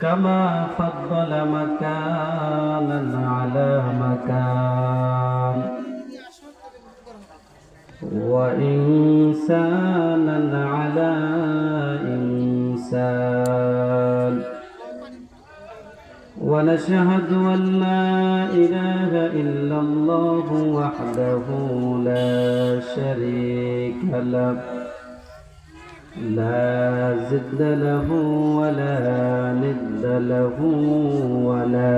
كما فضل مكانا على مكان وإنسانا على إنسان ونشهد أن لا إله إلا الله وحده لا شريك له لا زد له ولا ند له ولا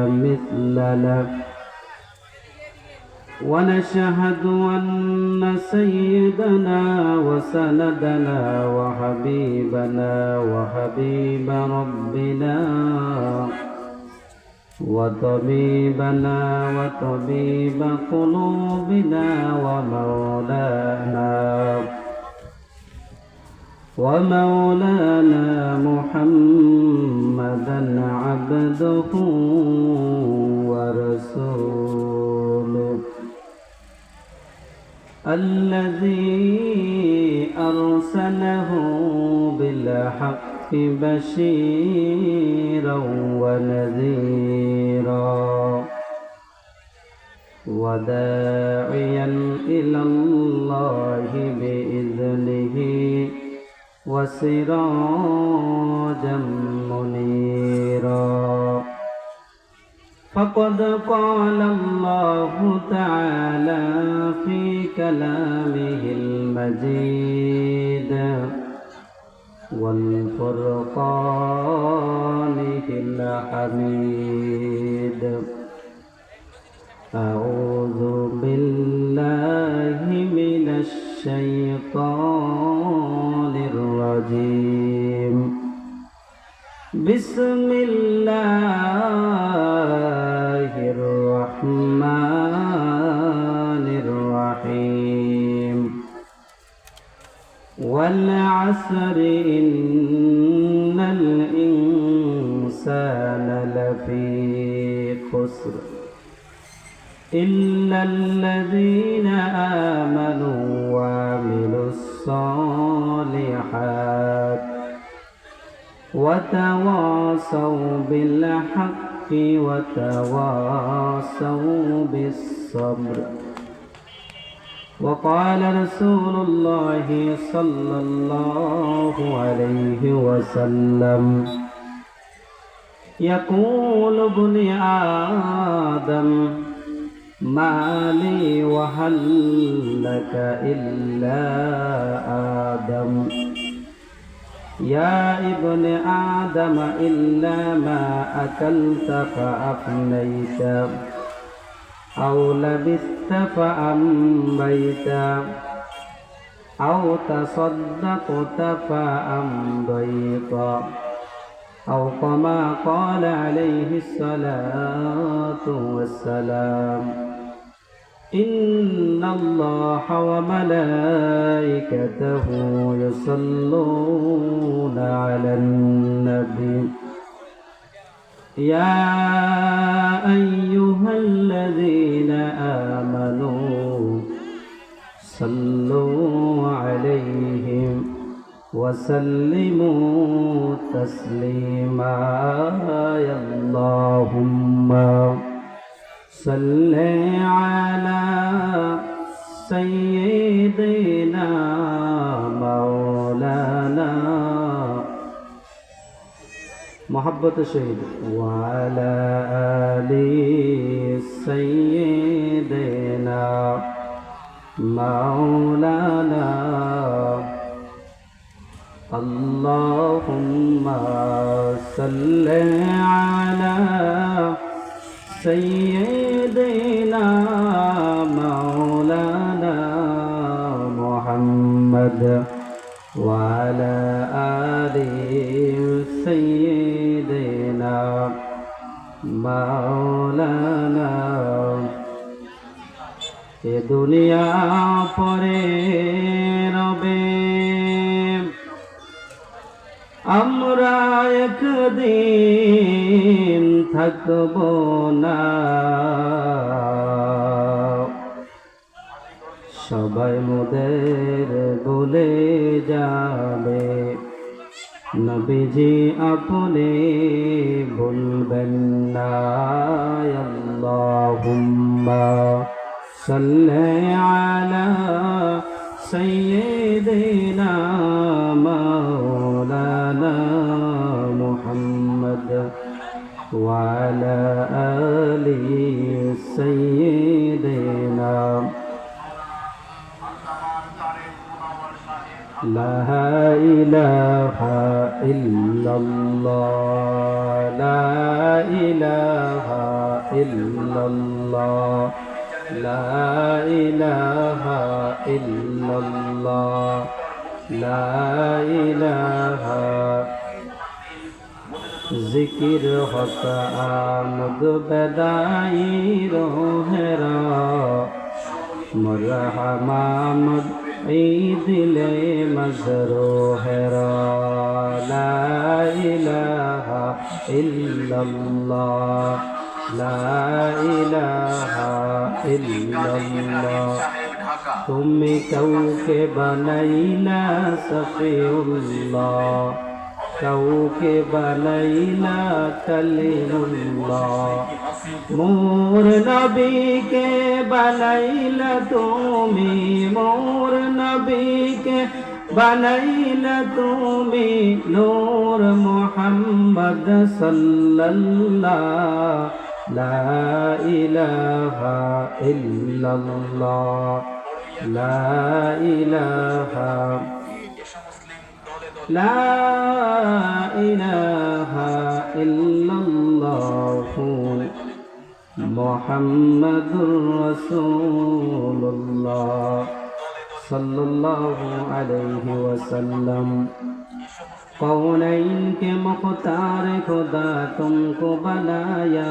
مثل له ونشهد أن سيدنا وسندنا وحبيبنا وحبيب ربنا وطبيبنا وطبيب قلوبنا ومولانا محمدا عبده ورسوله الذي أرسله بالحق بشيرا ونذيرا وداعيا إلى الله بإذنه وسراجا منيرا فقد قال الله تعالى في كلامه المجيد والفرقانه الحميد أعوذ بالله من الشيطان الرجيم بسم الله الرحمن الرحيم والعصر إن الإنسان لفي خسر إلا الذين آمنوا وعملوا الصالحات وتواصوا بالحق وتواصوا بالصبر وقال رسول الله صلى الله عليه وسلم يقول ابن آدم ما لي وهل لك إلا آدم يا ابن آدم إلا ما أكلت فأفنيت أو لبست فأمضيت أو تصدقت فأمضيت أو كما قال عليه الصلاة والسلام إن الله وملائكته يصلون على النبي يا أيها الذين آمنوا صلوا عليه وسلموا تسليما يا اللهم صل على سيدنا مولانا محبت شهيد وعلى آل سيدنا مولانا اللهم صل على سيدنا مولانا محمد وعلى آل سيدنا مولانا এ দুনিয়া পরে রবে আমরা একদিন থাকব না সবাই মোদের বলে যাবে নবীজি আপনি ভুলবেন না আল্লাহুম্মা সাল্লি আলা সাইয়্যিদিনা মাওলানা মুহাম্মদ ওয়া আলা আলি সাইয়্যিদিনা লা ইলাহা ইল্লাল্লাহ লা ইলাহা ইল্লাল্লাহ লা ইলাহা ইল্লাল্লাহ লা ইলাহা জিকির হতা আমদ বেদাই রোহেরা মরহমামদ দিলে মজরোহেরা লা ইলাহা ইল্লাল্লাহ লা ইলাহা ইল্লাল্লাহ তুমি কাউকে বানাইলা সফিউল্লাহ কাউকে বানাইলা কালিমুল্লাহ মোর নবীকে বানাইলা তুমি মোর নবীকে বানাইলা তুমি নূর মুহাম্মদ সাল্লাল্লাহ লা ইলাহা ইল্লাল্লাহ লা ইলাহা লা ইলাহা ইল্লাল্লাহু মুহাম্মাদুর রাসূলুল্লাহ सल्लल्लाहु अलैहि वसल्लम कौनैन के मुख्तार खुदा तुमको बनाया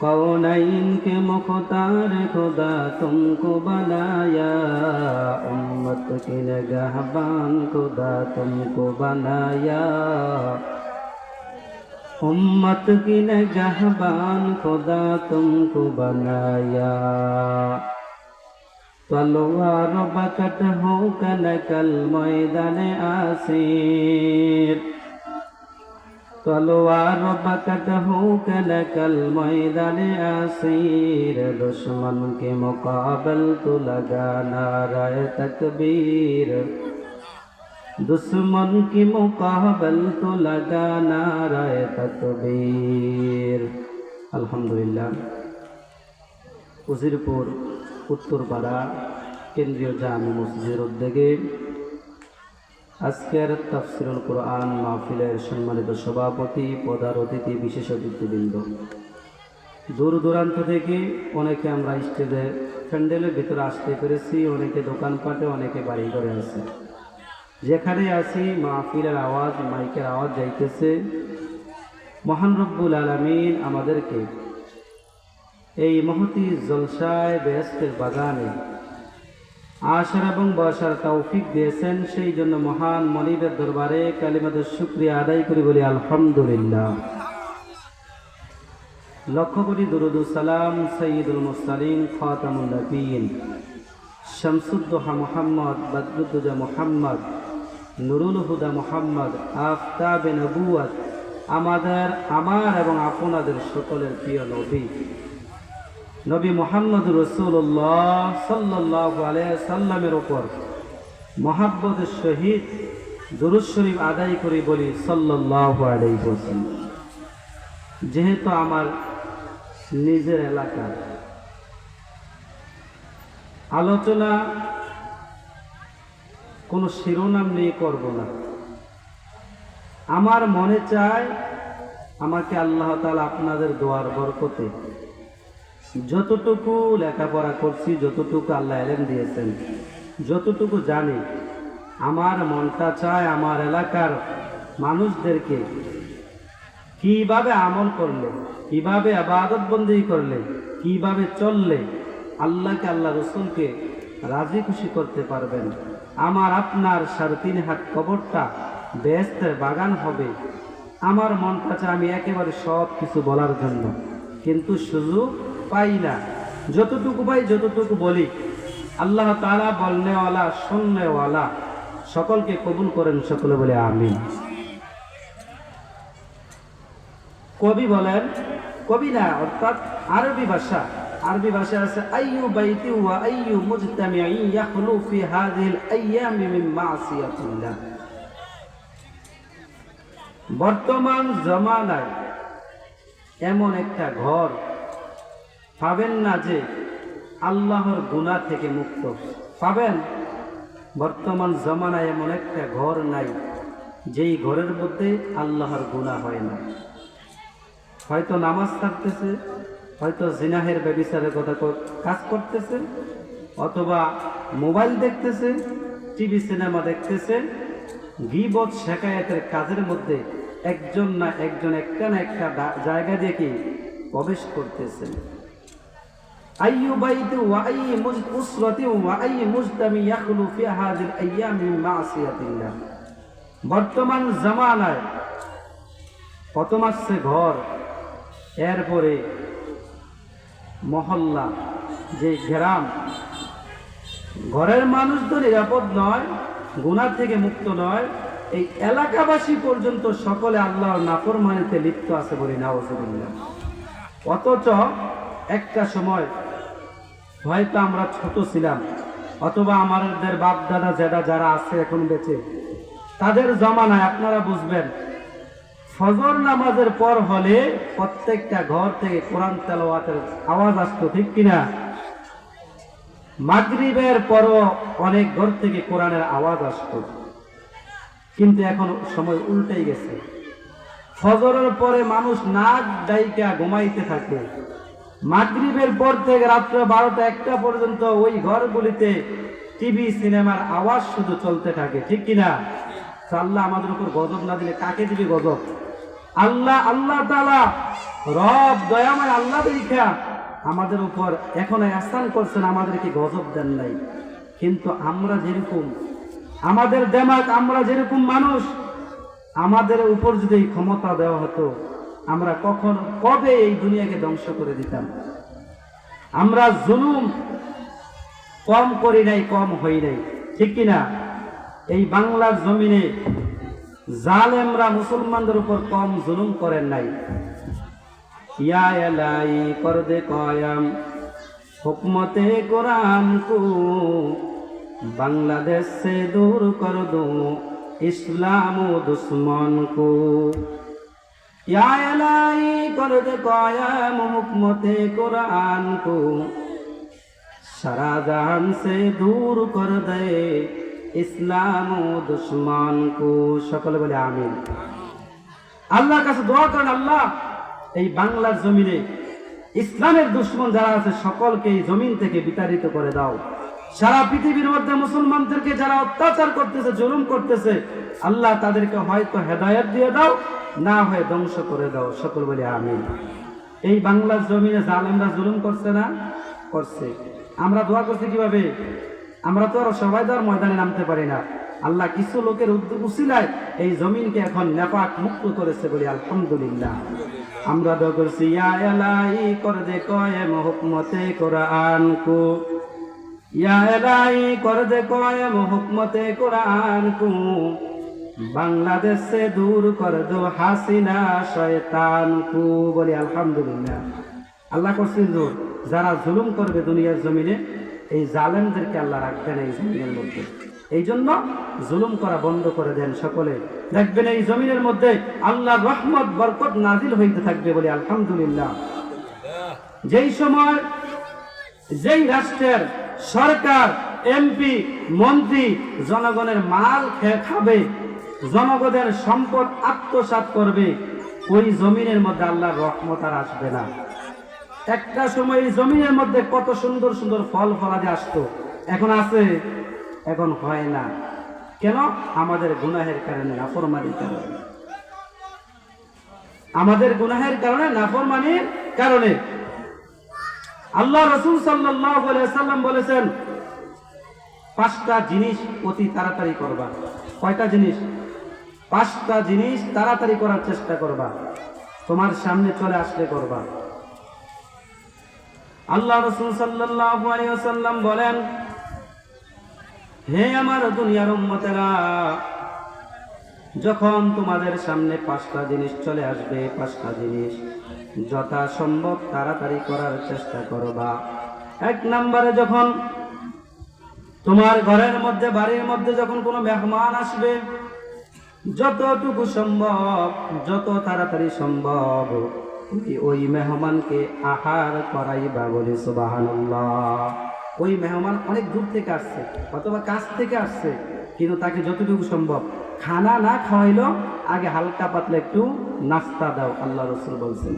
कौनैन के मुख्तार खुदा तुमको बनाया उम्मत के निगहबान खुदा तुमको बनाया उम्मत की निगहबान खुदा तुमको बनाया तलवार बकट हो कल मैदाने आसीर तलवार बकट हो कल मैदाने आसीर दुश्मन के मुकाबल तो लगा नाराए तकबीर दुश्मन के मुकाबल तो लगा नाराए तकबीर अल्हम्दुलिल्लाह उजिरपुर उत्तरपाड़ा केंद्रीय जामी मस्जिদের উদ্যোগে আজকের তাফসীরুল কুরআন মাহফিলের সম্মানিত সভাপতি প্রধান অতিথি বিশেষ অতিথিবৃন্দ দূর দূরান্ত থেকে অনেকে আমরা স্টেজে প্যান্ডেলের ভিতরে আসতে পেরেছি অনেকে দোকানপাটে অনেকে বাড়ি ঘরে আছে যেখানে আছি মাহফিলের আওয়াজ মাইকের আওয়াজ যাইতেছে মহান রব্বুল আলামিন আমাদেরকে এই মহতি জলসায় বেহেশতের বাগানে আসার এবং বসার তৌফিক দিয়েছেন সেই জন্য মহান মনিবের দরবারে কালিমাতে শুকরিয়া আদায় করি বলি আলহামদুলিল্লাহ লক্ষ কোটি দুরুদ ও সালাম সাইয়্যিদুল মুরসালিন খাতামুন নবিয়্যিন শামসুদ্দোহা মুহাম্মদ বদরুদ্দোজা মুহাম্মদ নুরুল হুদা মুহাম্মদ আফতাবে নবুয়ত আমার এবং আপনাদের সকলের প্রিয় নবী নবী মুহাম্মদ রাসূলুল্লাহ সাল্লাল্লাহু আলাইহি সাল্লামের উপর মহব্বতের সহিত দুরূদ শরীফ আদায় করি বলি সাল্লাল্লাহু আলাইহি ওয়াসাল্লাম যেহেতু আমার নিজের এলাকা আলোচনা কোনো শিরোনাম নিয়ে করব না আমার মনে চায় আমাকে আল্লাহ তাআলা আপনাদের দোয়ার বরকতে যতটুকু লেখাপড়া করছি যতটুকু আল্লাহ ইলম দিয়েছেন যতটুকু জানি আমার মনটা চায় আমার এলাকার মানুষদেরকে কিভাবে আমল করলে কিভাবে ইবাদত বন্দেগী করলে কিভাবে চললে আল্লাহকে আল্লাহ রাসূলকে রাজি খুশি করতে পারবেন আমার আপনার 3.5 হাত কবরটা বেহেশতের বাগান হবে আমার মনটা চায় আমি একেবারে সব কিছু বলার জন্য কিন্তু সুযোগ পাই না যতটুকু পাই যতটুকু বলি আল্লাহ তাআলা বলনেওয়ালা শুননেওয়ালা সকলকে কবুল করেন, সকলে বলে আমিন। কবি বলেন, কবি না অর্থাৎ আরবি ভাষা আছে আইয়ু বাইতি ওয়া আইয়ু মুজতামিঈন ইয়াখলু ফি হাযিহিল আইয়ামি মিন মাসিয়াতিল্লাহ। বর্তমান জামানায় এমন একটা ঘর পাবেন না যে আল্লাহর গুনাহ থেকে মুক্ত পাবেন। বর্তমান জামানায় এমন একটা ঘর নাই যেই ঘরের মধ্যে আল্লাহর গুনাহ হয় না। হয়তো নামাজ ছাড়তেছে, হয়তো জিনাহের ব্যভিচারের কথা কাজ করতেছে, অথবা মোবাইল দেখতেছে, টিভি সিনেমা দেখতেছে, গীবত শেখায়াতের কাজের মধ্যে একজন না একজন একটা না একটা জায়গা দেখে প্রবেশ করতেছেন। আইয়ু বাইতি ওয়া আইয়ু উসরাতি ওয়া আইয়ু মুজতামি ইয়াখলু ফি হাযিল আইয়ামি মিন মাসিয়াতিল্লাহ। বর্তমান জামানায় প্রথম আসছে ঘর, এরপরে মহল্লা, যে গ্রাম। ঘরের মানুষ তো নিরাপদ নয়, গুনাহ থেকে মুক্ত নয়, এই এলাকাবাসী পর্যন্ত সকলে আল্লাহর নাফরমানিতে লিপ্ত আছে বলে নাউজুবিল্লাহ। অথচ একটা সময় হয়তো আমরা ছোট ছিলাম, অথবা আমাদের বাপ দাদা জেদা যারা আছে এখন বেঁচে, তাদের জামানায় আপনারা বুঝবেন, ফজর নামাজের পর হলে প্রত্যেকটা ঘর থেকে কোরআন তেলাওয়াতের আওয়াজ আসতো, ঠিক কিনা? মাগরিবের পরও অনেক ঘর থেকে কোরআনের আওয়াজ আসতো। কিন্তু এখন সময় উল্টেই গেছে। ফজরের পরে মানুষ নাক ডাইকা ঘুমাইতে থাকে, মাগরিবের পর থেকে রাত্র 12টা-1টা পর্যন্ত ওই ঘরগুলিতে টিভি সিনেমার আওয়াজ শুধু চলতে থাকে, ঠিক কিনা? আল্লাহ আমাদের উপর গজব না দিলে কাকে দিবে গজব? আল্লাহ তাআলা রব দয়াময় আল্লাহ দেখা আমাদের উপর এখন আহসান করছেন, আমাদেরকে গজব দেন নাই। কিন্তু আমরা যেরকম, আমাদের দেমাগ, আমরা যেরকম মানুষ, আমাদের উপর যদি এই ক্ষমতা দেওয়া হতো, আমরা কবে এই দুনিয়াকে ধ্বংস করে দিতাম। আমরা জুলুম কম করি নাই, কম হই নাই, ঠিক কিনা? এই বাংলার জমিনে জালেমরা মুসলমানদের উপর কম জুলুম করেন নাই। ইয়া এলাই কর দে কয়াম হুকমতে কোরআন কো বাংলাদেশ সে দূর কর দো ইসলাম ও দুশ্মন কো। ইয়া এলাই কর দে কয়াম হুকমতে কোরআন কো সারা জাহান সে দূর কর দে ইসলাম ও দুশ্মন কো। সকলে বলে আমিন। আল্লাহর কাছে দোয়া করেন, আল্লাহ এই বাংলার জমিনে ইসলামের দুশ্মন যারা আছে সকলকে এই জমিন থেকে বিতাড়িত করে দাও। সারা পৃথিবীর মধ্যে মুসলমানদেরকে যারা অত্যাচার করতেছে, জুলুম করতেছে, আল্লাহ তাদেরকে হয়তো হেদায়েত দিয়ে দাও, না হয় ধ্বংস করে দাও। সকল বলে আমিন। এই বাংলার জমিনে জালেমরা জুলুম করছে না? করছে। আমরা দোয়া করছি কিভাবে? আমরা তো আর সবাই তো আর ময়দানে নামতে পারি না। আল্লাহ কিছু লোকের উসিলায় এই জমিনকে এখন নেপাক মুক্ত করেছে বলি আলহামদুলিল্লাহ। আমরা দোয়া করছি, ইয়া এলাই কর দে কয়েম হুকমতে কোরআন কো, ইয়া এলাই কর দে কয়েম হুকমতে কোরআন কো বাংলাদেশ সে দূর কর দো হাসিনা শয়তান কো। বলি আলহামদুলিল্লাহ। আল্লাহ করছেন দূর, যারা জুলুম করবে দুনিয়ার জমিনে, এই জালেমদেরকে আল্লাহ রাখবেন এই জমিনের মধ্যে। এই জন্য জুলুম করা বন্ধ করে দেন। সকলে দেখবেন এই জমিনের মধ্যে আল্লাহর রহমত বরকত নাজিল হইতে থাকবে বলে আলহামদুলিল্লাহ। যেই সময় যেই রাষ্ট্রের সরকার, এমপি, মন্ত্রী জনগণের মাল খেয়ে খাবে, জনগণের সম্পদ আত্মসাৎ করবে, ওই জমিনের মধ্যে আল্লাহর রহমত আর আসবে না। একটা সময় এই জমিনের মধ্যে কত সুন্দর সুন্দর ফল ফলাদি আসতো, এখন আছে? এখন হয় না। কেন? আমাদের গুনাহের কারণে, নাফরমানির কারণে। আমাদের গুনাহের কারণে, নাফরমানির কারণে। আল্লাহ রাসূল সাল্লাল্লাহু আলাইহি সাল্লাম বলেছেন, 5টা জিনিস অতি তাড়াতাড়ি করবা। কয়টা জিনিস? 5টা জিনিস তাড়াতাড়ি করার চেষ্টা করবা, তোমার সামনে চলে আসলে করবা। আল্লাহ রাসূল সাল্লাল্লাহু আলাইহি ওয়াসাল্লাম বলেন, হে আমার দুনিয়ার উম্মতেরা, যখন তোমাদের সামনে 5টা জিনিস চলে আসবে, 5টা জিনিস যথাসম্ভব তাড়াতাড়ি করার চেষ্টা করবা। 1 নম্বরে, যখন তোমার ঘরের মধ্যে, বাড়ির মধ্যে যখন কোনো মেহমান আসবে, যতটুকু সম্ভব, যত তাড়াতাড়ি সম্ভব ওই মেহমানকে আহার করাইবা। বলি সুবহানাল্লাহ। ওই মেহমান অনেক দূর থেকে আসছে অথবা কাছ থেকে আসছে, কিন্তু তাকে যতটুকু সম্ভব খানা না খাওয়াইলো আগে হালকা পাতলা একটু নাস্তা দাও, আল্লাহ রাসূল বলছেন।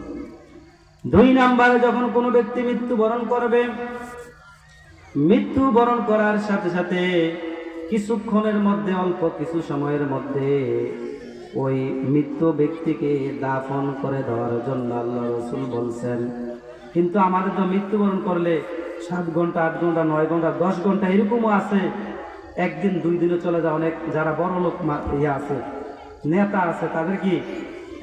2 নম্বরে, যখন কোনো ব্যক্তি মৃত্যুবরণ করবে, মৃত্যুবরণ করার সাথে সাথে কিছুক্ষণের মধ্যে, অল্প কিছু সময়ের মধ্যে ওই মৃত্যু ব্যক্তিকে দাফন করে দেওয়ার জন্য আল্লাহ রাসূল বলছেন। কিন্তু আমাদের তো মৃত্যুবরণ করলে 7 ঘন্টা, 8 ঘন্টা, 9 ঘন্টা, 10 ঘন্টা এরকমও আছে, 1 দিন 2 দিনও চলে যায়। অনেক যারা বড় লোক আছে, নেতা আছে, তাদের কি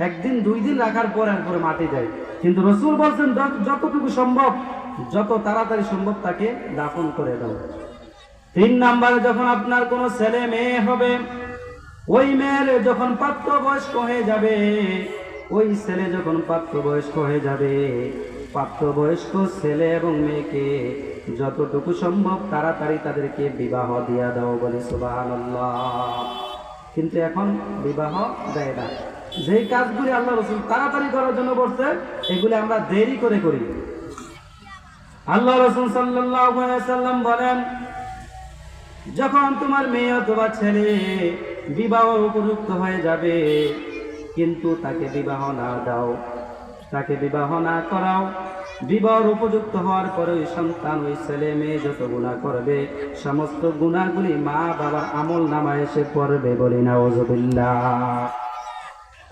1 দিন 2 দিন রাখার পর এরপরে মাটি যায়। কিন্তু রাসূল বলছেন যতটুকু সম্ভব, যত তাড়াতাড়ি সম্ভব তাকে দাফন করে দাও। 3 নম্বরে, যখন আপনার কোনো ছেলে মেয়ে হবে, ওই মেয়ের যখন প্রাপ্তবয়স্ক হয়ে যাবে, ওই ছেলে যখন প্রাপ্তবয়স্ক হয়ে যাবে, প্রাপ্তবয়স্ক ছেলে এবং মেয়েকে যতটুকু সম্ভব তাড়াতাড়ি তাদেরকে বিবাহ দিয়া দাও। বলে সুবহানাল্লাহ। কিন্তু এখন বিবাহ দেয় না। যেই কাজগুলি আল্লাহ রাসূল তাড়াতাড়ি করার জন্য বলছে, এগুলি আমরা দেরি করে করি। আল্লাহ রাসূল সাল্লাল্লাহু আলাইহি ওয়াসাল্লাম বলেন, যখন তোমার মেয়ে অথবা ছেলে বিবাহ উপযুক্ত হয়ে যাবে, কিন্তু তাকে বিবাহ না দাও, তাকে বিবাহ না করাও, বিবাহ উপযুক্ত হওয়ার পরে ওই সন্তান, ওই ছেলে মেয়ে যত গুনাহ করবে, সমস্ত গুনাহগুলি মা বাবার আমল নামায় এসে পড়বে। বলি নাউযুবিল্লাহ।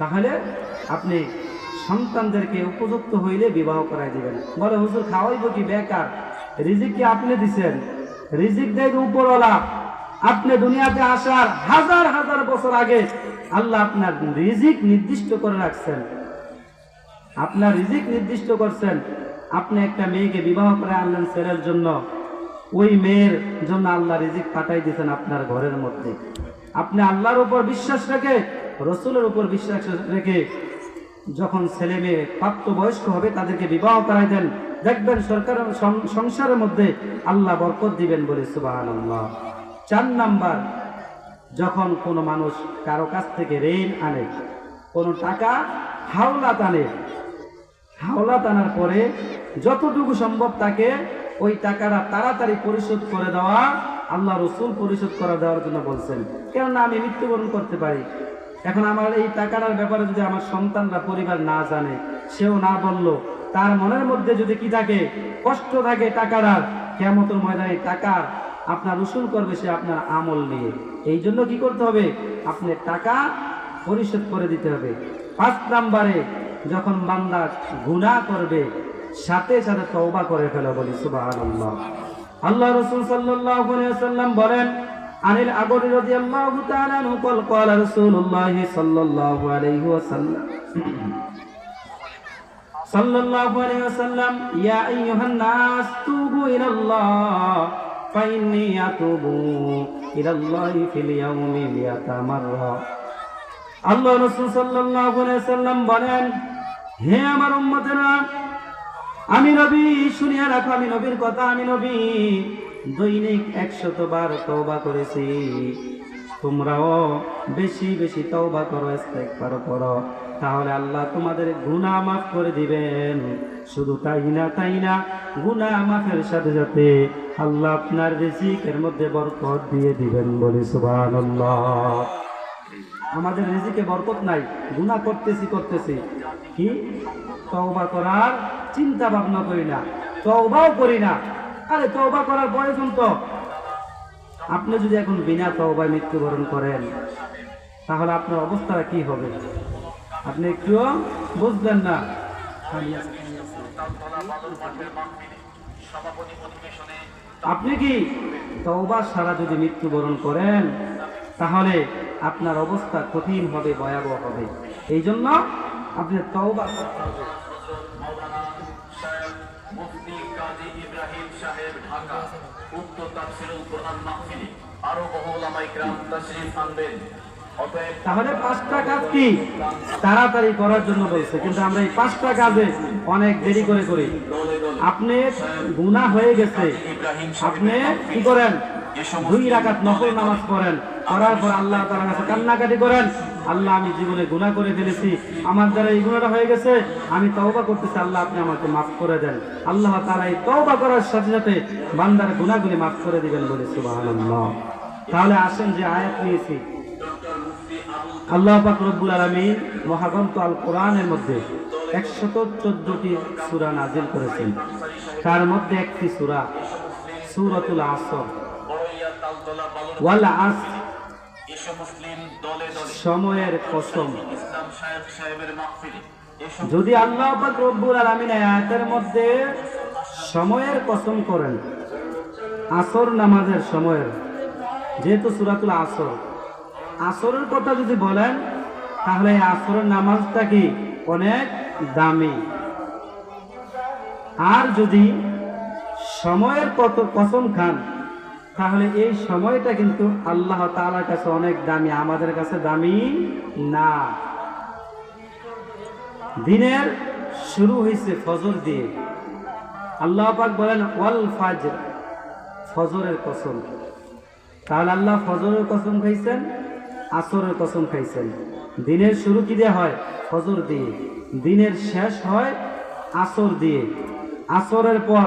তাহলে আপনি সন্তানদেরকে উপযুক্ত হইলে বিবাহ করাই দিবেন। বলে হুজুর খাওয়াইব কি, বেকার, রিজিক কি আপনি দিছেন? রিজিক দেয় উপরওয়ালা। আপনি দুনিয়াতে আসার হাজার হাজার বছর আগে আল্লাহ আপনার রিজিক নির্দিষ্ট করে রাখছেন, আপনার রিজিক নির্দিষ্ট করছেন। আপনি একটা মেয়েকে বিবাহ করে আনলেন ছেলের জন্য, ওই মেয়ের জন্য আল্লাহ রিজিক পাঠাই দিয়েছেন আপনার ঘরের মধ্যে। আপনি আল্লাহর উপর বিশ্বাস রেখে, রসুলের উপর বিশ্বাস রেখে যখন ছেলে মেয়ে প্রাপ্তবয়স্ক হবে তাদেরকে বিবাহ করাই দেন, দেখবেন সরকারের সংসারের মধ্যে আল্লাহ বরকত দিবেন। বলে সুবহানাল্লাহ। 4 নাম্বার, যখন কোনো মানুষ কারো কাছ থেকে ঋণ আনে, কোনো টাকা হাওলাত আনে, হাওলাত আনার পরে যতটুকু সম্ভব তাকে ওই টাকাটা তাড়াতাড়ি পরিশোধ করে দেওয়া, আল্লাহ রসুল পরিশোধ করে দেওয়ার জন্য বলছেন। কেননা আমি মৃত্যুবরণ করতে পারি, এখন আমার এই টাকাটার ব্যাপারে যদি আমার সন্তানরা, পরিবার না জানে, সেও না বলল, তার মনের মধ্যে যদি কি থাকে, কষ্ট থাকে টাকাটার, কিয়ামতের ময়দানে টাকার আপনার উসুল করবে সে আপনার আমল নিয়ে। এই জন্য কি করতে হবে, আপনি টাকা পরিশোধ করে দিতে হবে। 5 নম্বরে, যখন বান্দা গুনাহ করবে সাথে সাথে তওবা করে ফেলে। বলি সুবহানাল্লাহ। আল্লাহ রাসূল সাল্লাল্লাহু আলাইহি ওয়াসাল্লাম বলেন, আনিল আগরি রাদিয়াল্লাহু তাআলা আনহু قال রাসূলুল্লাহ সাল্লাল্লাহু আলাইহি ওয়াসাল্লাম সাল্লাল্লাহু আলাইহি ওয়াসাল্লাম, ইয়া আইয়ুহান নাস তুবু ইলাল্লাহ ফাইন্নী আতুবু ইলাল্লাহি ফিল ইয়াউমি মিয়াতা মাররা। আল্লাহ রাসূল সাল্লাল্লাহু আলাইহি ওয়াসাল্লাম বলেন, হে আমার উম্মতেরা, আমি নবী, শুনিয়া রাখো, আমি নবীর কথা, আমি নবী দৈনিক 100 বার তওবা করেছি। তোমরাও বেশি বেশি তওবা করো, ইস্তেগফার করো, তাহলে আল্লাহ তোমাদের গুনাহ মাফ করে দিবেন। শুধু তাই না, গুনাহ মাফের সাথে সাথে আল্লাহ আপনার রিজিকের মধ্যে বরকত দিয়ে দিবেন। বলি সুবহানাল্লাহ। আমাদের রিজিকে বরকত নাই, গুনাহ করতেছি, কি তওবা করার চিন্তা ভাবনা করি না, তওবাও করি না। আরে তওবা করার প্রয়োজন তো। আপনি যদি এখন বিনা তওবায় মৃত্যুবরণ করেন, তাহলে আপনার অবস্থাটা কি হবে আপনি একটুও বুঝবেন না। আপনি কি তওবা ছাড়া যদি মৃত্যুবরণ করেন, তাহলে আপনার অবস্থা কঠিন হবে, ভয়াবহ হবে। এই জন্য আপনি তওবা করতে হবে। মুফতি কাজী ইব্রাহিম সাহেব, ঢাকা, উক্ত তাফসীরুল কুরআন মাহফিলে আরো বহু ওলামায়ে কিরাম তাশরীফ আনবেন। অতএব তাহলে 5টা কাজ কি তাড়াতাড়ি করার জন্য বলছে, কিন্তু আমরা এই 5টা কাজে অনেক দেরি করে করি। দলে দলে আপনি গুনাহ হয়ে গেছে, ইব্রাহিম আপনি কি করেন? 2 রাকাত নফল নামাজ পড়েন, করার পর আল্লাহ তাআলার কাছে কান্নাকাটি করেন, আল্লাহ আমি জীবনে গুনাহ করে ফেলেছি, আমার দ্বারা এই গুনাহটা হয়ে গেছে, আমি তওবা করতেছি, আল্লাহ আপনি আমাকে মাফ করে দেন। আল্লাহ তাআলা এই তওবা করার সাথে সাথে বান্দার গুনাহগুলি মাফ করে দিবেন বলে সুবহানাল্লাহ। তাহলে আসেন যে আয়াত নিয়েছি, আল্লাহ পাক রব্বুল আলামিন মহাগ্রন্থ আল কোরআনের মধ্যে 114টি সূরা নাযিল করেছেন। তার মধ্যে একটি সূরা সূরাতুল আসর, বড়ইয়া তালতলা বালুর ওয়াল আসর, এসব মুসলিম দলে দলে সময়ের কসম। ইসলাম শায়েখ সাহেবের মাহফিলে এসব যদি আল্লাহ পাক রব্বুল আলামিন আয়াতের মধ্যে সময়ের কসম করেন, আসর নামাজের সময়ের, যেহেতু সূরাতুল আসর, আসরের কথা যদি বলেন তাহলে এই আসরের নামাজটা কি অনেক দামি। আর যদি সময়ের কসম খান তাহলে এই সময়টা কিন্তু আল্লাহ তাআলার কাছে অনেক দামি, আমাদের কাছে দামি না। দিনের শুরু হয়েছে ফজর দিয়ে, আল্লাহ পাক বলেন ওয়াল ফাজর, ফজরের কসম। তাহলে আল্লাহ ফজরের কসম খাইছেন, আসরের কসম খাইছেন। দিনের শুরু কি দিয়ে হয়? ফজর দিয়ে। দিনের শেষ হয় আসর দিয়ে। আসরের পর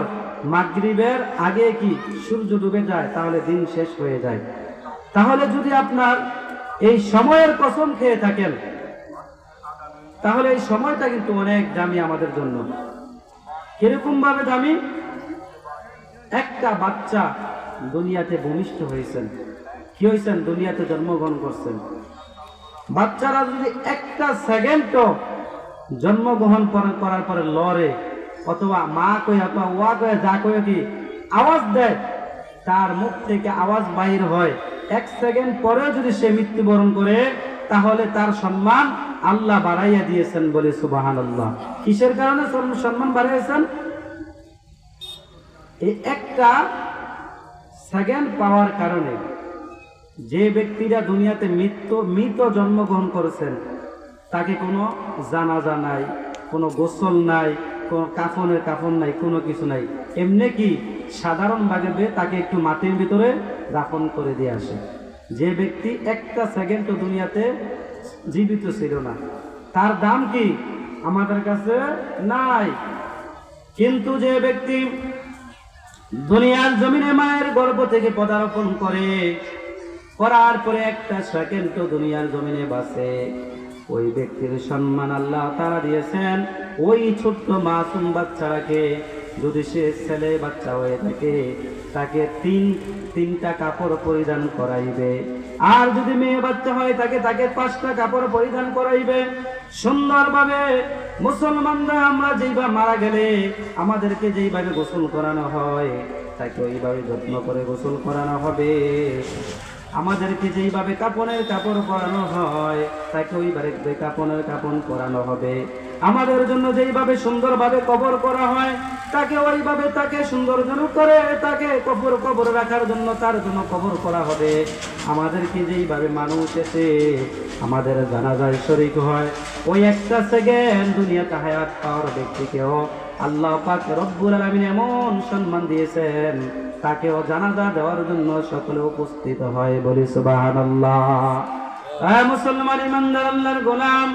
মাগরিবের আগে কি সূর্য ডুবে যায়, তাহলে দিন শেষ হয়ে যায়। তাহলে যদি আপনার এই সময়ের কসম খেয়ে থাকেন তাহলে এই সময়টা কিন্তু অনেক দামি আমাদের জন্য। কিরকম ভাবে দামি? একটা বাচ্চা দুনিয়াতে ভূমিষ্ঠ হয়েছেন, কি হয়েছেন? দুনিয়াতে জন্মগ্রহণ করছেন। বাচ্চারা যদি একটা সেকেন্ডও জন্মগ্রহণ করার পরে লড়ে, অথবা মা কয়ে অথবা ওয়া কয়ে যা কয়ে কি আওয়াজ দেয়, তার মুখ থেকে আওয়াজ বাহির হয়, 1 সেকেন্ড পরেও যদি সে মৃত্যুবরণ করে তাহলে তার সম্মান আল্লাহ বাড়াইয়া দিয়েছেন বলে সুবহানাল্লাহ। কিসের কারণে সম্মান বাড়াইছেন? এই একটা সেকেন্ড পাওয়ার কারণে। যে ব্যক্তিরা দুনিয়াতে মৃত জন্মগ্রহণ করেছেন তাকে কোনো জানাজা নাই, কোনো গোসল নাই, কোনো কাফন নাই, কোনো কিছু নাই, এমনি কি সাধারণভাবে তাকে একটু মাটির ভিতরে দাফন করে দিয়ে আসে। যে ব্যক্তি একটা সেকেন্ডও দুনিয়াতে জীবিত ছিল না, তার দাম কি আমাদের কাছে নাই। কিন্তু যে ব্যক্তি দুনিয়ার জমিনে মায়ের গর্ভ থেকে পদার্পণ করার পরে একটা সেকেন্ডও দুনিয়ার জমিনে বাঁচে, ওই ব্যক্তির সম্মান আল্লাহ তাআলা দিয়েছেন ওই ছোট্ট মাসুম বাচ্চাটাকে। যদি সে ছেলে বাচ্চা হয়ে থাকে তাকে তিনটা কাপড় পরিধান করাইবে, আর যদি মেয়ে বাচ্চা হয় তাকে 5টা কাপড় পরিধান করাইবে। সুন্দরভাবে মুসলমানরা আমরা যেইভাবে মারা গেলে আমাদেরকে যেইভাবে গোসল করানো হয় তাকে ওইভাবে যত্ন করে গোসল করানো হবে। আমাদেরকে যেইভাবে কাপড়ের কাপড় পরানো হয় তাকে ওইভাবে কাপড়ের কাপড় পরানো হবে। আমাদের জন্য যেইভাবে সুন্দরভাবে কবর করা হয় তাকে ওইভাবে তাকে সুন্দর যেন করে তাকে কবর রাখার জন্য তার জন্য কবর করা হবে। আমাদেরকে যেইভাবে মানুষ এসে আমাদের জানাজায় শরীক হয়, ওই একটা সেকেন্ড দুনিয়াতে হায়াত পাওয়ার ব্যক্তিকেও আল্লাহ পাক রব্বুল আলামিন এমন সম্মান দিয়েছেন তাকেও জানাজা দেওয়ার জন্য সকলে উপস্থিত হয় বলি সুবহানাল্লাহ। মুসলমান ইমানদার আল্লাহর গোলাম,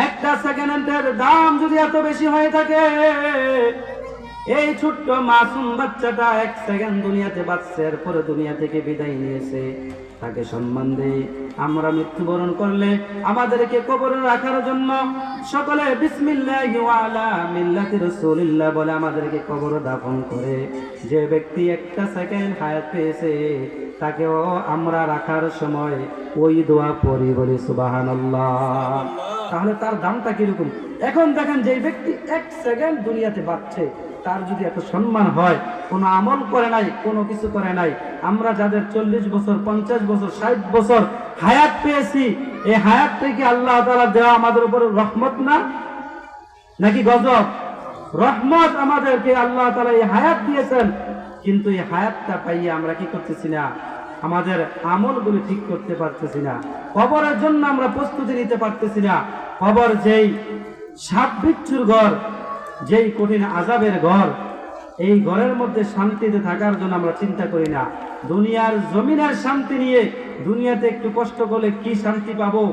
একটা সেকেন্ডের দাম যদি এত বেশি হয়ে থাকে, এই ছোট্ট মাসুম বাচ্চাটা 1 সেকেন্ড দুনিয়াতে বাঁচছে, এরপরে দুনিয়া থেকে বিদায় নিয়েছে, তাকে সম্মান দেই। আমরা মৃত্যুবরণ করলে আমাদেরকে কবরে রাখার জন্য সকলে বিসমিল্লাহি ওয়া আলা মিল্লাতি রাসূলিল্লাহ বলে আমাদেরকে কবরে দাফন করে। যে ব্যক্তি একটা সেকেন্ড হায়াত পেয়েছে তাকেও আমরা রাখার সময় ওই দোয়া পড়ি বলি সুবহানাল্লাহ। তাহলে তার দামটা কিরকম? এখন দেখেন যে ব্যক্তি 1 সেকেন্ড দুনিয়াতে বাঁচছে তার যদি এত সম্মান হয়, কোনো আমল করে নাই, কোনো কিছু করে নাই, আমরা যাদের 40 বছর 50 বছর 60 বছর হায়াত পেয়েছি, এই হায়াতটা কি আল্লাহ তাআলা দেওয়া আমাদের উপর রহমত না নাকি গজব? রহমত। আমাদেরকে আল্লাহ তাআলা এই হায়াত দিয়েছেন, কিন্তু এই হায়াতটা পাইয়ে আমরা কি করতেছি না, আমাদের আমলগুলো ঠিক করতে পারতেছি না। কবরের জন্য আমরা প্রস্তুতি নিতে পারতেছি না। কবর যেই সাপ বিচ্ছুর ঘর, যেই কঠিন আযাবের ঘর, এই ঘরের মধ্যে শান্তিতে থাকার জন্য আমরা চিন্তা করি না। দুনিয়ার জমিনের শান্তি নিয়ে দুনিয়াতে একটু কষ্ট করলে কি শান্তি পাবো,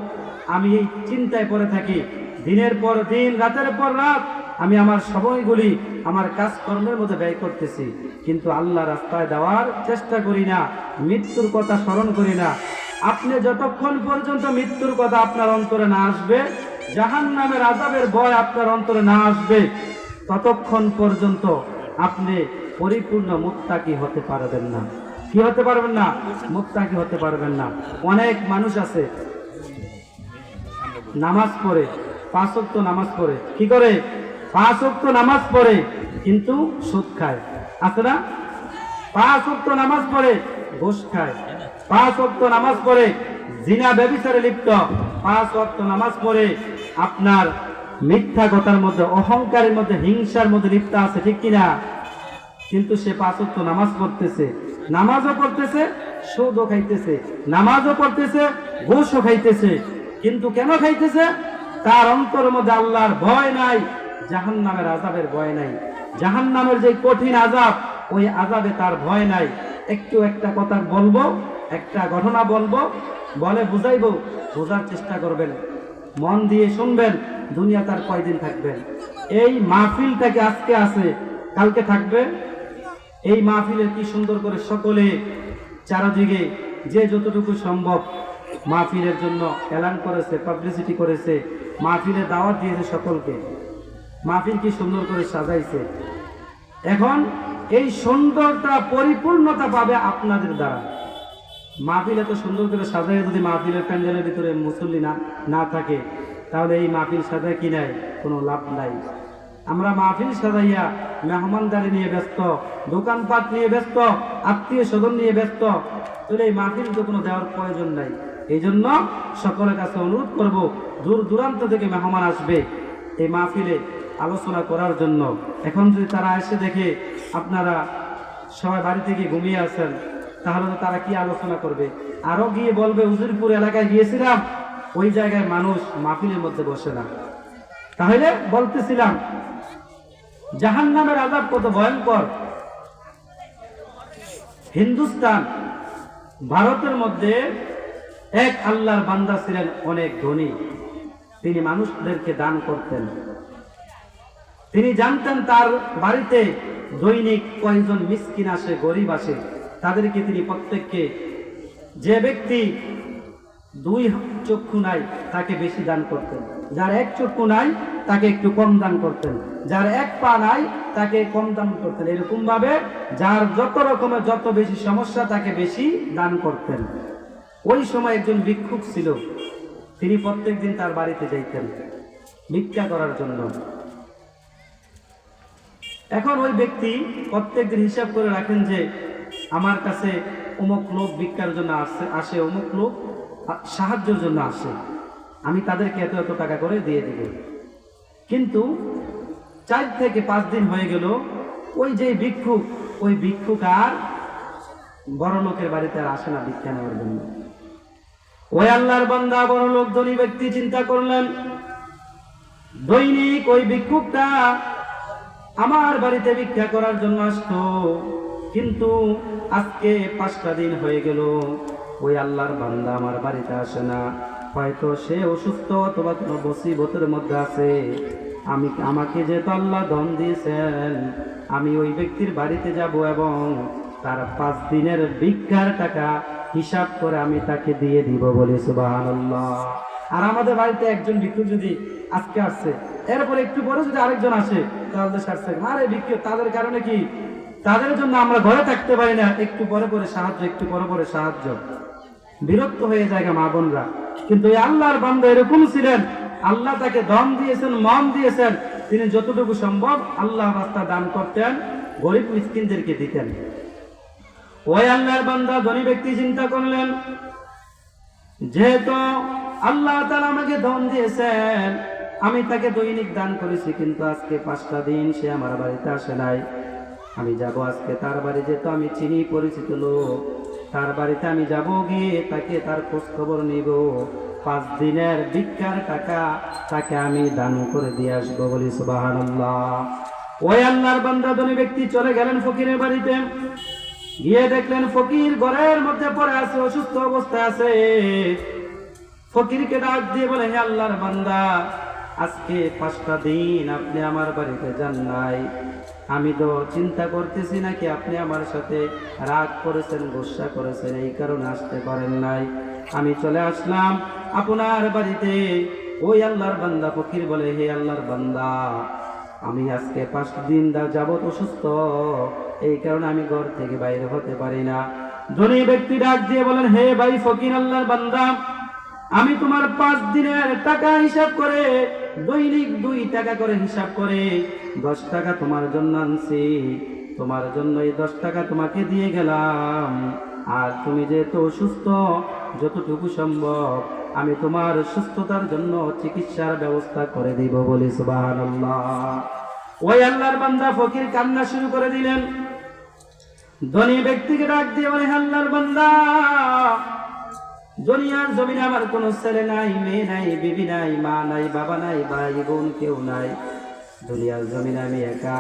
আমি এই চিন্তায় পড়ে থাকি। দিনের পর দিন, রাতের পর রাত আমি আমার সময়গুলি আমার কাজকর্মের মধ্যে ব্যয় করতেছি, কিন্তু আল্লাহ রাস্তায় দেওয়ার চেষ্টা করি না, মৃত্যুর কথা স্মরণ করি না। আপনি যতক্ষণ পর্যন্ত মৃত্যুর কথা আপনার অন্তরে না আসবে, জাহান্নামের আযাবের ভয় আপনার অন্তরে না আসবে, ততক্ষণ পর্যন্ত আপনি পরিপূর্ণ মুত্তাকি হতে পারবেন না। কি হতে পারবেন না? মুত্তাকি হতে পারবেন না। অনেক মানুষ আছে নামাজ পড়ে, 5 ওয়াক্ত নামাজ পড়ে, কি করে? 5 ওয়াক্ত নামাজ পড়ে কিন্তু সুদ খায়, আছে না? 5 ওয়াক্ত নামাজ পড়ে ঘুষ খায়, 5 ওয়াক্ত নামাজ পড়ে জিনা ব্যভিচারে লিপ্ত, 5 ওয়াক্ত নামাজ পড়ে আপনার মিথ্যা কথার মধ্যে, অহংকারের মধ্যে, হিংসার মধ্যে লিপ্ত আছে, ঠিক কিনা? কিন্তু সে 5 ওয়াক্ত নামাজ পড়তেছে, নামাজও পড়তেছে, সুদও খাইতেছে, নামাজও পড়তেছে, ঘুষও খাইতেছে। কিন্তু কেন খাইতেছে? তার অন্তরের মধ্যে আল্লাহর ভয় নাই, জাহান্নামের আযাবের ভয় নাই। জাহান্নামের যে কঠিন আযাব, ওই আযাবে তার ভয় নাই। একটা কথা বলবো, একটা ঘটনা বলবো, বলে বুঝাইবো, বোঝার চেষ্টা করবেন, মন দিয়ে শুনবেন। দুনিয়া তার কয়দিন থাকবেন? এই মাহফিলটাকে আজকে আছে, কালকে থাকবে। এই মাহফিলের কি সুন্দর করে সকলে চারদিকে যে যতটুকু সম্ভব মাহফিলের জন্য এলান করেছে, পাবলিসিটি করেছে, মাহফিলে দাওয়াত দিয়েছে সকলকে। মাহফিল কি সুন্দর করে সাজাইছে। এখন এই সুন্দরতা পরিপূর্ণতা পাবে আপনাদের দ্বারা। মাহফিল এত সুন্দর করে সাজাই যদি মাহফিলের প্যান্ডেলের ভিতরে মুসল্লি না থাকে, তাহলে এই মাহফিল সাজায় কি নাই? কোনো লাভ নাই। আমরা মাহফিল সাজাইয়া মেহমানদারি নিয়ে ব্যস্ত, দোকানপাট নিয়ে ব্যস্ত, আত্মীয় স্বজন নিয়ে ব্যস্ত, তাহলে এই মাহফিল তো কোনো দেওয়ার প্রয়োজন নাই। এই জন্য সকলের কাছে অনুরোধ করব, দূর দূরান্ত থেকে মেহমান আসবে এই মাহফিলে আলোচনা করার জন্য। এখন যদি তারা এসে দেখে আপনারা সবাই বাড়ি থেকে ঘুমিয়ে আছেন, তাহলে তো তারা কি আলোচনা করবে? আরো গিয়ে বলবে, উজিরপুর এলাকায় গিয়েছিলাম, ওই জায়গায় মানুষ মাহফিলের মধ্যে বসে না। তাহলে বলতেছিলাম জাহান্নামের আযাব কত ভয়ঙ্কর। হিন্দুস্তান, ভারতের মধ্যে এক আল্লাহর বান্দা ছিলেন, অনেক ধনী। তিনি মানুষদেরকে দান করতেন। তিনি জানতেন তার বাড়িতে দৈনিক কয়েকজন মিসকিন আসে, গরিব আসে, তাদেরকে তিনি প্রত্যেককে, যে ব্যক্তি 2 চক্ষু নাই তাকে বেশি দান করতেন, যার 1 চক্ষু নাই তাকে একটু কম দান করতেন, যার 1 পা নাই তাকে কম দান করতেন। এরকম ভাবে যার যত রকমের যত বেশি সমস্যা তাকে বেশি দান করতেন। ওই সময় একজন ভিক্ষুক ছিল, তিনি প্রত্যেকদিন তার বাড়িতে যাইতেন ভিক্ষা করার জন্য। এখন ওই ব্যক্তি প্রত্যেকদিন হিসাব করে রাখেন যে আমার কাছে অমুক লোক ভিক্ষার জন্য আসে, অমুক লোক সাহায্যের জন্য আসে, আমি তাদেরকে এত এত টাকা করে দিয়ে দিব। কিন্তু 4 থেকে 5 দিন হয়ে গেল, ওই যে ভিক্ষুক, ওই ভিক্ষুক আর বড় লোকের বাড়িতে আর আসে না ভিক্ষা নেওয়ার জন্য। ওই আল্লাহর বান্দা বড় লোক ধনী ব্যক্তি চিন্তা করলেন, দৈনিক ওই ভিক্ষুকটা আমার বাড়িতে ভিক্ষা করার জন্য আসতো, কিন্তু আজকে 5টা দিন হয়ে গেল ওই আল্লাহর বান্দা আমার বাড়িতে আসে না। হয়তো সে অসুস্থ অথবা কোনো মুসিবতের মধ্যে আছে। আমাকে যেহেতু আল্লাহ ধন দিয়েছেন, আমি ওই ব্যক্তির বাড়িতে যাব এবং তার 5 দিনের ভিক্ষার টাকা হিসাব করে আমি তাকে দিয়ে দিব, বলি সুবহানাল্লাহ। আর আমাদের বাড়িতে একজন ভিক্ষুক যদি আজকে আসছে, এরপরে একটু পরে যদি আরেকজন আসে, তাহলে সারছে আরে ভিক্ষুক, তাদের কারণে কি, তাদের জন্য আমরা ঘরে থাকতে পারি না, একটু পরে পরে সাহায্য, একটু পরে পরে সাহায্য। বিরক্ত হয়ে যায় মা বোনরা। কিন্তু এই আল্লাহর বান্দা এরকম ছিলেন, আল্লাহ তাকে ধন দিয়েছেন, মন দিয়েছেন, তিনি যতটুকু সম্ভব আল্লাহ রাস্তা দান করতেন, গরিব মিসকিনদেরকে দিতেন। ওই আল্লাহর বান্দা ধনী ব্যক্তি চিন্তা করলেন, যেহেতু আল্লাহ তাআলা আমাকে ধন দিয়েছেন, আমি তাকে দৈনিক দান করেছি, কিন্তু আজকে 5টা দিন সে আমার বাড়িতে আসে নাই। আমি যাব আজকে তার বাড়ি, যেহেতু আমি চিনি পরিচিত লোক, তার বাড়িতে আমি যাব, গিয়ে তাকে তার খোঁজ খবর নিব, 5 দিনের ভিক্ষার টাকা তাকে আমি দান করে দিয়ে আসবো। বলি সুবহানাল্লাহ। ওই আল্লাহর বান্দা ধনী ব্যক্তি চলে গেলেন ফকিরের বাড়িতে, গিয়ে দেখলেন ফকির ঘরের মধ্যে পড়ে আছে, অসুস্থ অবস্থায় আছে। ফকিরকে ডাক দিয়ে বলে, হে আল্লাহর বান্দা, আজকে 5টা দিন আপনি আমার বাড়িতে যান নাই। আমি তো চিন্তা করতেছি নাকি আপনি আমার সাথে রাগ করেছেন, গোসা করেছেন, এই কারণে আসতে পারেন নাই। আমি চলে আসলাম আপনার বাড়িতে। ওই আল্লাহর বান্দা ফকির বলে, হে আল্লাহর বান্দা, আমি আজকে 5 দিন যাবত অসুস্থ, এই কারণে আমি ঘর থেকে বাইরে হতে পারি না। ধনী ব্যক্তি ডাক দিয়ে বলেন, হে ভাই ফকির, আল্লাহর বান্দা, আমি তোমার 5 দিনের টাকা হিসাব করে, দৈনিক 2 টাকা করে হিসাব করে 10 টাকা তোমার জন্য আনছি। তোমার জন্য এই 10 টাকা তোমাকে দিয়ে গেলাম। আর তুমি যেহেতু অসুস্থ, যতটুকু সম্ভব আমি তোমার সুস্থতার জন্য চিকিৎসার ব্যবস্থা করে দিব। বলি সুবহানাল্লাহ। ওই আল্লাহর বান্দা ফকির কান্না শুরু করে দিলেন। ধনী ব্যক্তিকে ডাক দিয়ে বলে, হে আল্লাহর বান্দা, দুনিয়ার জমিনে আমার কোনো ছেলে নাই, মেয়ে নাই, বিবি নাই, মা নাই, বাবা নাই, ভাই বোন কেউ নাই। দুনিয়ার জমিনে আমি একা।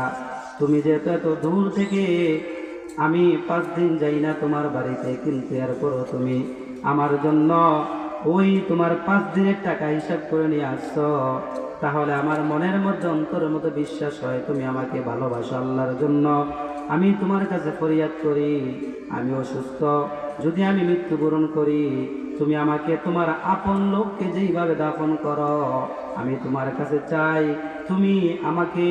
তুমি যেহেতু এত দূর থেকে, আমি 5 দিন যাই না তোমার বাড়িতে, কিন্তু এরপরও তুমি আমার জন্য ওই তোমার 5 দিনের টাকা হিসাব করে নিয়ে আসছো, তাহলে আমার মনের মধ্যে, অন্তরের মধ্যে বিশ্বাস হয় তুমি আমাকে ভালোবাসো আল্লাহর জন্য। আমি তোমার কাছে ফরিয়াদ করি, আমি অসুস্থ, যদি আমি মৃত্যুবরণ করি, তুমি আমাকে তোমার আপন লোককে যেইভাবে দাফন করো, আমি তোমার কাছে চাই তুমি আমাকে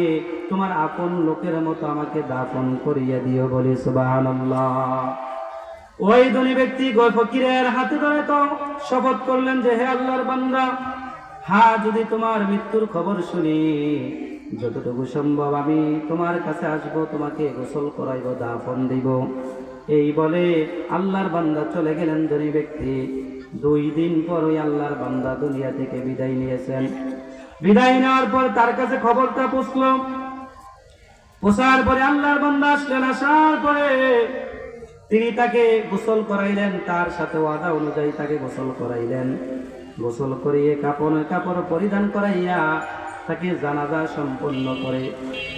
তোমার আপন লোকের মতো আমাকে দাফন করিয়ে দিও। বলি সুবহানাল্লাহ। ওই ধনী ব্যক্তি ফকিরের হাতে ধরে তো শপথ করলেন যে, হে আল্লাহর বান্দা, হ্যাঁ, যদি তোমার মৃত্যুর খবর শুনি, যতটুকু সম্ভব আমি তোমার কাছে আসবো, তোমাকে গোসল করাইব, দাফন দিব। এই বলে আল্লাহর বান্দা চলে গেলেন। ধনী ব্যক্তি 2 দিন পর ওই আল্লাহর বান্দা দুনিয়া থেকে বিদায় নিয়েছেন। বিদায় নেওয়ার পর তার কাছে খবরটা পৌঁছলো। পৌঁছার পরে আল্লাহর বান্দা আসলেন। আসার পরে তিনি তাকে গোসল করাইলেন, তার সাথে ওয়াদা অনুযায়ী তাকে গোসল করাইলেন। গোসল করিয়ে কাপড় পরিধান করাইয়া তাকে জানাজা সম্পন্ন করে,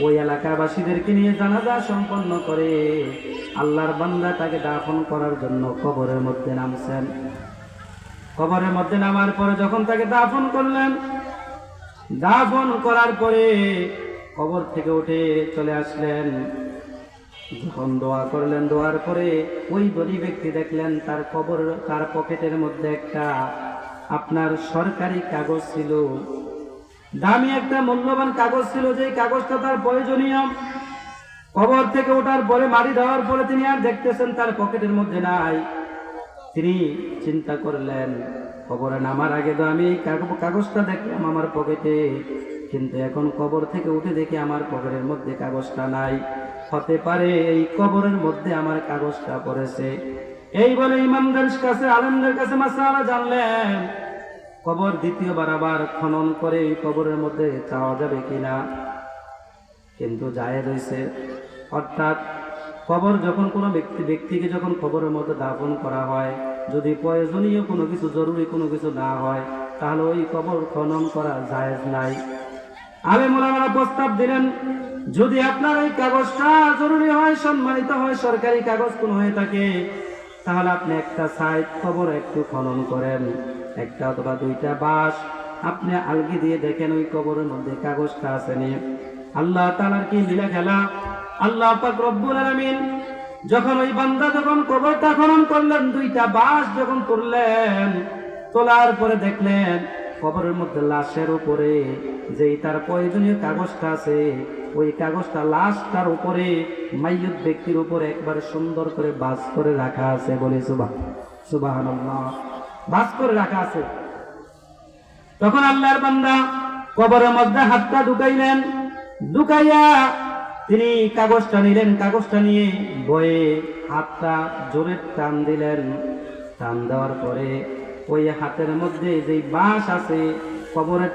ওই এলাকাবাসীদেরকে নিয়ে জানাজা সম্পন্ন করে আল্লাহর বান্দা তাকে দাফন করার জন্য কবরের মধ্যে নামছেন। কবরের মধ্যে নামার পরে যখন তাকে দাফন করলেন, দাফন করার পরে কবর থেকে উঠে চলে আসলেন। যখন দোয়া করলেন, দোয়ার পরে ওই ধনী ব্যক্তি দেখলেন তার পকেটের মধ্যে একটা আপনার সরকারি কাগজ ছিল, দামি একটা মূল্যবান কাগজ ছিল, যে কাগজটা তার প্রয়োজনীয়। কবর থেকে ওঠার পরে, মারি দেওয়ার পরে তিনি আর দেখতেছেন তার পকেটের মধ্যে নাই। তিনি চিন্তা করলেন, কবরে নামার আগে তো আমি কাগজটা দেখলাম আমার পকেটে, কিন্তু এখন কবর থেকে উঠে দেখি আমার পকেটের মধ্যে কাগজটা নাই। হতে পারে এই কবরের মধ্যে আমার কাগজটা পড়েছে। এই বলে ইমামদের কাছে, আলেমদের কাছে মাসআলা জানলেন, কবর দ্বিতীয়বার আবার খনন করে এই কবরের মধ্যে চাওয়া যাবে কিনা, কিন্তু জায়েজ হয়েছে। অর্থাৎ কবর যখন কোনো ব্যক্তিকে যখন কবরের মধ্যে দাফন করা হয়, যদি প্রয়োজনীয় কোনো কিছু, জরুরি কোনো কিছু না হয়, তাহলে ওই কবর খনন করা জায়েজ নাই। আলেম ওলামারা প্রস্তাব দিলেন, যদি আপনার এই কাগজটা জরুরি হয়, সম্মানিত হয়, সরকারি কাগজ কোন হয়ে থাকে, তাহলে আপনি একটা সাইড কবর একটু খনন করেন, 1টা অথবা 2টা বাঁশ আপনি আলগি দিয়ে দেখেন ওই কবরের মধ্যে কাগজটা আছে নি। আল্লাহ তাআলার কি লীলা খেলা! আল্লাহ পাক রব্বুল আলামিন যখন ওই বান্দা যখন কবরটা খনন করলেন, 2টা বাঁশ যখন তুললেন, তোলার পরে দেখলেন কবরের মধ্যে লাশের উপরে যেই তার প্রয়োজনীয় কাগজটা আছে, ওই কাগজটা লাশটার উপরে, মাইয়ত ব্যক্তির উপরে একবারে সুন্দর করে বাস করে রাখা আছে। বলে সুবহানাল্লাহ, বাস করে রাখা আছে। তখন আল্লাহর বান্দা কবরের মধ্যে হাতটা ঢুকাইলেন, ঢুকাইয়া তিনি কাগজটা নিলেন, কাগজটা নিয়ে বয়ে হাতটা জোরে টান দিলেন। টান দেওয়ার পরে ওই হাতের মধ্যে যেই বাঁশ আছে, কবরের